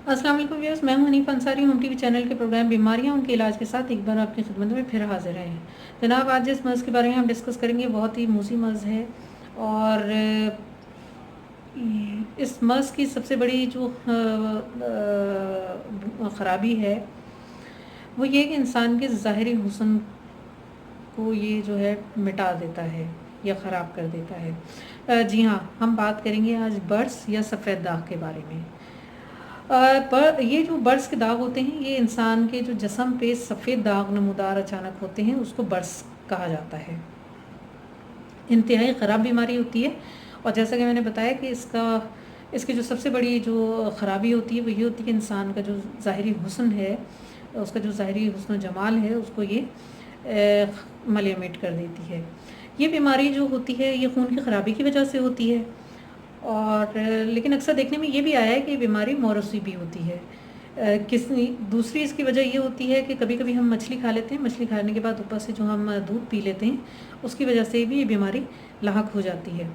السلام علیکم ویورز، میں ہوں Hanif Ansari, home T V channel کے پروگرام بیماریاں ان کے علاج کے ساتھ ایک بار آپ کی خدمت میں پھر حاضر ہیں جناب۔ آج جس مرض کے بارے میں ہم ڈسکس کریں گے بہت ہی موذی مرض ہے، اور اس مرض کی سب سے بڑی جو خرابی ہے وہ یہ کہ انسان کے ظاہری حسن کو یہ جو ہے مٹا دیتا ہے یا خراب کر دیتا ہے۔ جی ہاں، ہم بات کریں گے آج برس یا سفید داغ کے بارے میں۔ یہ جو برس کے داغ ہوتے ہیں، یہ انسان کے جو جسم پہ سفید داغ نمودار اچانک ہوتے ہیں، اس کو برس کہا جاتا ہے۔ انتہائی خراب بیماری ہوتی ہے، اور جیسا کہ میں نے بتایا کہ اس کی جو سب سے بڑی جو خرابی ہوتی ہے وہ یہ ہوتی ہے کہ انسان کا جو ظاہری حسن ہے، اس کا جو ظاہری حسن و جمال ہے، اس کو یہ ملیمیٹ کر دیتی ہے۔ یہ بیماری جو ہوتی ہے یہ خون کی خرابی کی وجہ سے ہوتی ہے، اور لیکن اکثر دیکھنے میں یہ بھی آیا ہے کہ یہ بیماری موروثی بھی ہوتی ہے۔ دوسری اس کی وجہ یہ ہوتی ہے کہ کبھی کبھی ہم مچھلی کھا لیتے ہیں، مچھلی کھانے کے بعد اوپر سے جو ہم دودھ پی لیتے ہیں اس کی وجہ سے بھی یہ بیماری لاحق ہو جاتی ہے۔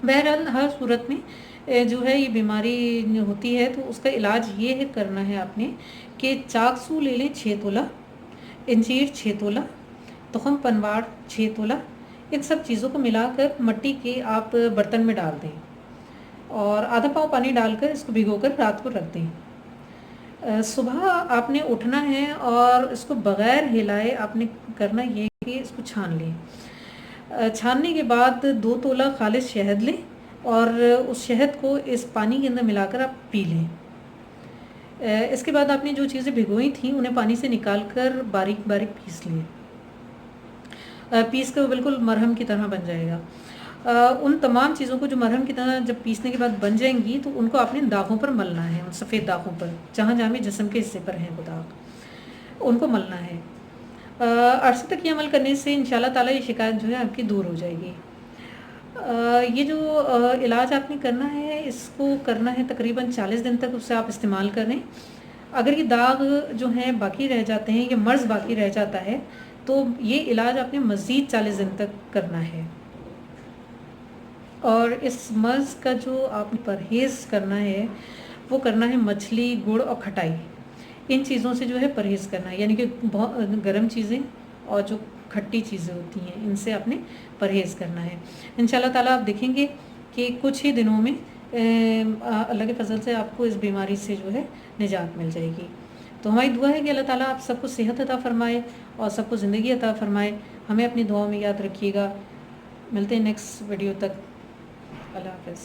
بہرحال ہر صورت میں جو ہے یہ بیماری ہوتی ہے تو اس کا علاج یہ ہے کرنا ہے آپ نے کہ چاکسو لے لیں 6 تولہ، انجیر 6 تولہ، تخم پنواڑ 6 تولہ، ان سب چیزوں کو ملا کر مٹی کے آپ برتن میں ڈال دیں اور آدھا پاؤ پانی ڈال کر اس کو بھگو کر رات کو رکھ دیں۔ صبح آپ نے اٹھنا ہے اور اس کو بغیر ہلائے آپ نے کرنا یہ کہ اس کو چھان لیں۔ چھاننے کے بعد 2 تولہ خالص شہد لیں اور اس شہد کو اس پانی کے اندر ملا کر آپ پی لیں۔ اس کے بعد آپ نے جو چیزیں بھگوئی تھیں انہیں پانی سے نکال کر باریک باریک پیس لیں۔ پیس کر وہ بالکل مرہم کی طرح بن جائے گا۔ ان تمام چیزوں کو جو مرہم کی طرح جب پیسنے کے بعد بن جائیں گی تو ان کو آپ نے داغوں پر ملنا ہے، ان سفید داغوں پر جہاں جہاں بھی جسم کے حصے پر ہیں وہ داغ، ان کو ملنا ہے۔ عرصے تک یہ عمل کرنے سے انشاءاللہ تعالیٰ یہ شکایت جو ہے آپ کی دور ہو جائے گی۔ یہ جو علاج آپ نے کرنا ہے اس کو کرنا ہے تقریباً 40 دن تک اسے آپ استعمال کریں۔ اگر یہ داغ جو ہیں باقی رہ جاتے ہیں، یہ مرض باقی رہ جاتا ہے تو یہ علاج آپ نے مزید 40 دن تک کرنا ہے۔ اور اس مرض کا جو آپ نے پرہیز کرنا ہے وہ کرنا ہے مچھلی، گڑ اور کھٹائی، ان چیزوں سے جو ہے پرہیز کرنا ہے، یعنی کہ بہت گرم چیزیں اور جو کھٹی چیزیں ہوتی ہیں ان سے آپ نے پرہیز کرنا ہے۔ انشاءاللہ تعالیٰ آپ دیکھیں گے کہ کچھ ہی دنوں میں اللہ کے فضل سے آپ کو اس بیماری سے جو ہے نجات مل جائے گی۔ تو ہماری دعا ہے کہ اللہ تعالیٰ آپ سب کو صحت عطا فرمائے اور سب کو زندگی عطا فرمائے۔ ہمیں اپنی دعاؤں میں یاد رکھیے گا۔ ملتے ہیں نیکسٹ ویڈیو تک۔ اللہ حافظ۔